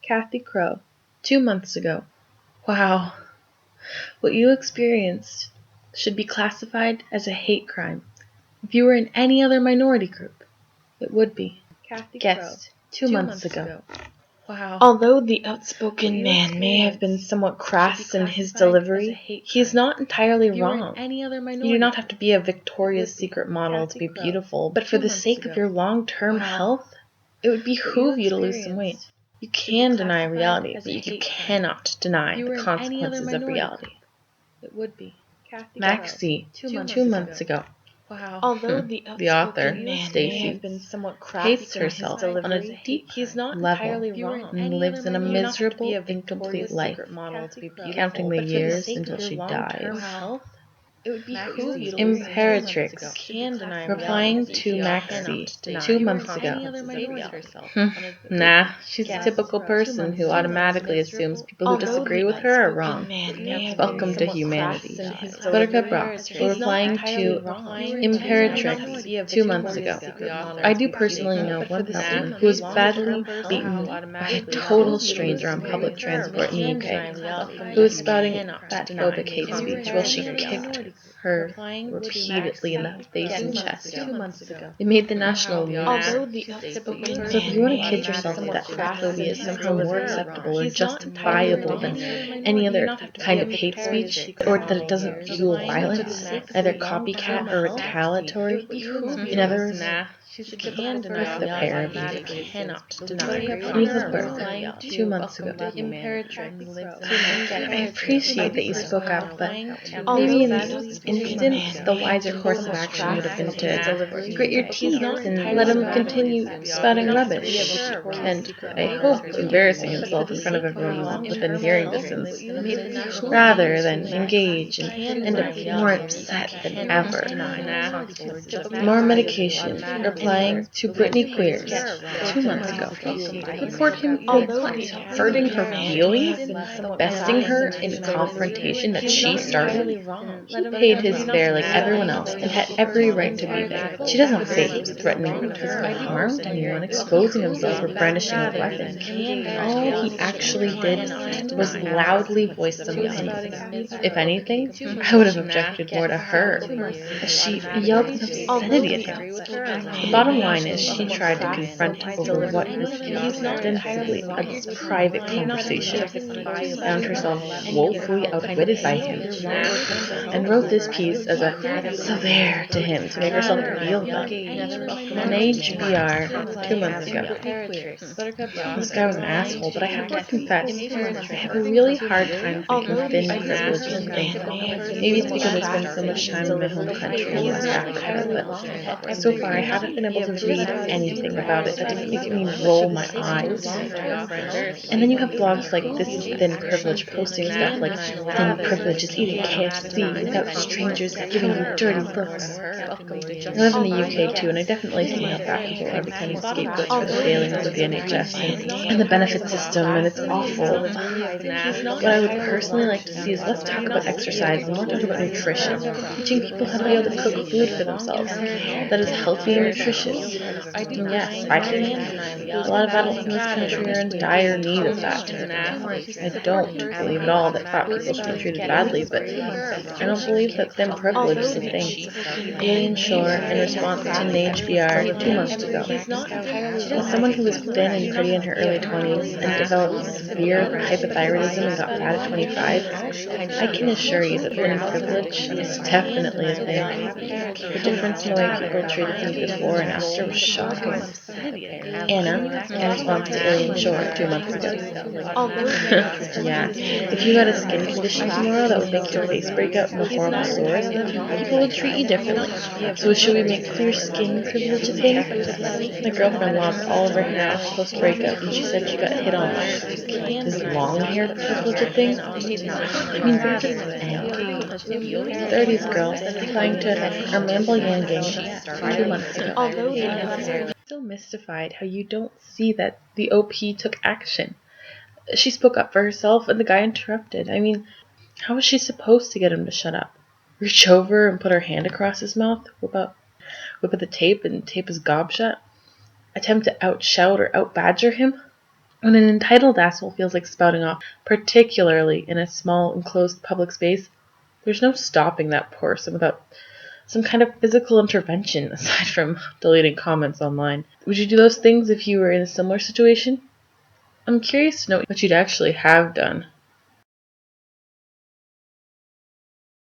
Kathy Crow, 2 months ago. Wow. What you experienced should be classified as a hate crime. If you were in any other minority group, it would be. Kathy Guest, Crow, 2 months ago. Wow. Although the outspoken man may have been somewhat crass in his delivery, he is not entirely wrong. You do not have to be a Victoria's Secret model to be beautiful, but for the sake of your long-term health, it would behoove you to lose some weight. You can deny reality, but you cannot deny the consequences of reality. It would be. Maxie, 2 months ago. Wow. Although the author, Stacy, hates herself on a deep level and lives in a miserable, incomplete life, counting the years until she dies. It would behoove you to Imperatrix, replying to Maxie 2 months ago. Nah, she's a typical person who automatically assumes people who disagree with her are wrong. Welcome to humanity. Buttercup Rock, replying to Imperatrix 2 months ago. I do personally know one person who was badly beaten by a total stranger on public transport in the UK, who was spouting fatphobic hate speech while she kicked her repeatedly in the face and chest. It made the national news. So if you want to kid yourself that fatphobia is somehow more acceptable or justifiable than any other kind of hate speech, or that it doesn't fuel violence, either copycat or retaliatory, in other words, with the pair of you cannot deny Eva's birth 2 months ago. I appreciate that you spoke up, but maybe in this instance, the wiser course of action would have been to grit your teeth and let him continue spouting rubbish, and I hope embarrassing himself in front of everyone within hearing distance, rather than engage and end up more upset than ever. More medication, replying to Brittany Queers 2 months ago. Report him for what? Hurting her feelings? Besting her in a confrontation that she started? He paid his fare like everyone else and had every right to be there. She doesn't say he was threatening to physically harm anyone, exposing himself or brandishing a weapon. All he actually did was loudly voice some opinions. If anything, I would have objected more to her, as she yelled an obscenity at him. The bottom line is she tried to confront over what was ostensibly a private conversation, found herself woefully outwitted by him, and wrote this piece as a "so there" to him to make herself feel better. An HBR 2 months ago. This guy was an asshole, but I have to confess, I have a really hard time thinking thin privilege is a thing. Maybe it's because I spend so much time in my home country in West Africa, but so far I haven't been able to read anything about it that doesn't make me roll my eyes. And then you have blogs like This is Thin Privilege posting stuff like thin privilege is eating KFC without strangers giving you dirty looks. I live in the UK too, and I definitely see how fat people are becoming scapegoats for the failings of the NHS and the benefit system, and it's awful. What I would personally like to see is less talk about exercise and more talk about nutrition, teaching people how to be able to cook food for themselves that is healthy and nutritious. And yes, I can. A lot of adults in this country are in dire need of that. I don't believe at all that fat people should be treated badly, but I don't believe that thin privilege is a thing. Alien Shore, in response to an HBR 2 months ago. As someone who was thin and pretty in her early 20s and developed severe hypothyroidism and got fat at 25, I can assure you that thin privilege is definitely a thing. The difference in the way people treated me before and after was shocking. Anna, in response to Alien Shore 2 months ago. Yeah, if you had a skin condition tomorrow that would make your face break out in horrible sores, people would treat you differently. So should we make clear skin privilege a thing? My girlfriend lost all of her hair off post-breakup, and she said she got hit on by it. Is long hair privilege a thing? I mean, where does it end? 30s girl, applying to Armamble Yang 2 months ago. Still mystified how you don't see that the OP took action. She spoke up for herself, and the guy interrupted. I mean, how was she supposed to get him to shut up? Reach over and put her hand across his mouth? Whip out the tape and tape his gob shut? Attempt to outshout or outbadger him? When an entitled asshole feels like spouting off, particularly in a small, enclosed public space, there's no stopping that person without some kind of physical intervention aside from deleting comments online. Would you do those things if you were in a similar situation? I'm curious to know what you'd actually have done.